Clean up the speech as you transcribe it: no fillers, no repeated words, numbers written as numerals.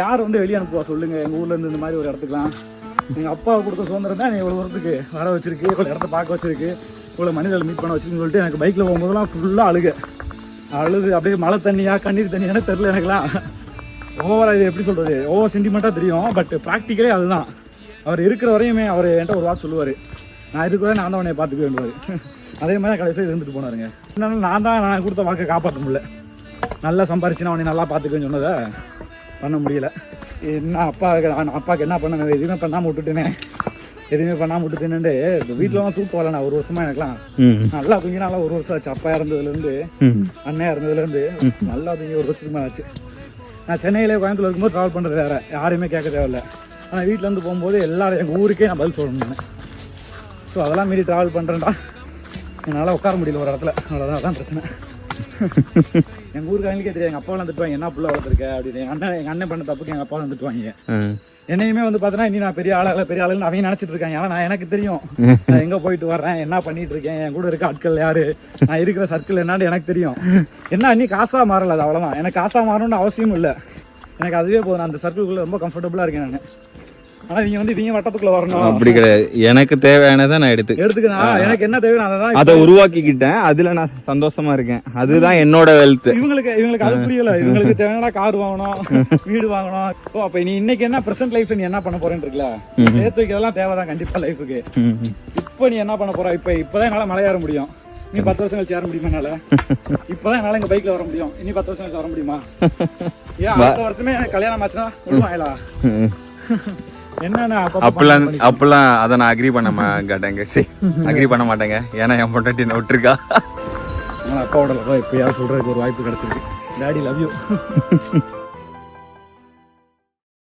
யார் வந்து வெளியே அனுப்புவா சொல்லுங்க? எங்கள் ஊர்ல இருந்து இந்த மாதிரி ஒரு இடத்துக்குலாம் எங்கள் அப்பா கொடுத்த சுதந்திரம் தான் இவ்வளோ தூரத்துக்கு வர வச்சிருக்கு, இவ்வளோ இடத்த பார்க்க வச்சிருக்கு, இவ்வளோ மனிதர்களை மீட் பண்ண வச்சிருக்குன்னு சொல்லிட்டு எனக்கு பைக்கில் போகும்போதெல்லாம் ஃபுல்லாக அழுது அப்படியே மழை தண்ணியா கண்ணீர் தண்ணியானே தெரில எனக்குலாம். ஓவராக இது எப்படி சொல்கிறது, ஓவர் சென்டிமெண்ட்டாக தெரியும். பட் ப்ராக்டிக்கலே அதுதான். அவர் இருக்கிற வரையுமே அவர் என்கிட்ட ஒரு வார்த்தை சொல்லுவார், நான் இருக்கிற நான் தான் உன்னை பார்த்துக்குவேன்வார். அதே மாதிரி தான் கடைசியாக இருந்துட்டு போனாருங்க. என்னன்னா நான் கொடுத்த வாக்கை காப்பாற்ற முடியல. நல்லா சம்பாரிச்சு நான் உன்னை நல்லா பார்த்துக்குவேன்னு சொன்னதை பண்ண முடியல. என்ன அப்பாவுக்கு என்ன பண்ண, எதுவுமே பண்ணாமல் விட்டுட்டேனே, எதுவுமே பண்ணாமல் விட்டுட்டேன்னு வீட்டிலலாம் தூக்கம் வரல. நான் ஒரு வருஷமா எனக்குலாம் நல்லா தூங்கி நல்லா ஒரு வருஷம் ஆச்சு. அப்பா இறந்ததுலேருந்து அண்ணன் இறந்ததுலேருந்து நல்லா தூங்கி ஒரு வருஷத்துக்கு மேலே ஆச்சு. நான் சென்னையிலே கோயம்புத்தூர் இருக்கும்போது ட்ராவல் பண்ணுறது வேறு, யாரையுமே கேட்க தேவையில்லை. ஆனால் வீட்டிலேருந்து போகும்போது எல்லாரும் எங்கள் ஊருக்கே நான் பதில் சொல்லணும் நான். ஸோ அதெல்லாம் மீறி ட்ராவல் பண்ணுறேன்டா, என்னால் உட்கார முடியல ஒரு இடத்துல. அவ்வளோதான், அதான் பிரச்சனை. எங்கள் ஊருக்காரங்களுக்கே தெரியும், எங்கள் அப்பாவெல்லாம் திட்டுவாங்க, என்ன புள்ள வளர்த்துருக்க அப்படின்னு. எங்கள் அண்ணன் பண்ண தப்புக்கு எங்கள் அப்பாவும் திட்டுவாங்க. என்னையுமே வந்து பார்த்தீங்கன்னா இனி நான் பெரிய ஆளுன்னு அவங்க நினச்சிட்டு இருக்காங்க. ஆனால் எனக்கு தெரியும் நான் எங்கே போயிட்டு வர்றேன், என்ன பண்ணிட்டு இருக்கேன், என் கூட இருக்க ஆட்கள் யாரு, நான் இருக்கிற சர்க்கிள் என்னான்னு எனக்கு தெரியும். என்ன இன்னி காசாக மாறல, அது அவ்வளோதான். எனக்கு காசாக மாறணும்னு அவசியமும் இல்லை, எனக்கு அதுவே போதும். நான் அந்த சர்க்கிள்குள்ளே ரொம்ப கம்ஃபர்டபுளாக இருக்கேன் நான். ஆனால் இவங்க வந்து இவங்க வட்டத்துக்குள்ள வரணும் அப்படி கிடையாது. எனக்கு தேவையானதை நான் எடுத்துக்கிறேன். எனக்கு என்ன தேவை அதை உருவாக்கிக்கிட்டேன், அதுல நான் சந்தோஷமா இருக்கேன். அதுதான் என்னோட வெல்த். இவங்களுக்கு அது புரியல. இவங்களுக்கு தேவையான கார் வாங்கணும், வீடு வாங்கணும். ஸோ அப்ப நீ இன்னைக்கு என்ன பிரசன்ட் லைஃப் நீ என்ன பண்ண போறேன்னு இருக்குல்ல, சேர்த்து வைக்கிறதெல்லாம் தேவைதான் கண்டிப்பா லைஃபுக்கு. இப்போ நீ என்ன பண்ண போற? இப்பதான் என்னால மலை ஏற முடியும், நீ 10 வருஷம் கழிச்சு ஏற முடியுமா என்னால? இப்பதான் என்னால எங்க பைக்ல வர முடியும், இனி 10 வருஷம் கழிச்சு வர முடியுமா? ஏன் அடுத்த வருஷமே எனக்கு கல்யாணம் ஆச்சுன்னா விடுவாங்களா? அப்பெல்லாம் அதை நான் அக்ரி பண்ண மாட்டேங்க. அக்ரி பண்ண மாட்டேங்க, ஏன்னா என் பொண்டாட்டி விட்டுருக்கா. அப்பாவோட இப்ப யாரும் சொல்றதுக்கு ஒரு வாய்ப்பு கிடைச்சிருக்கு. Daddy love you.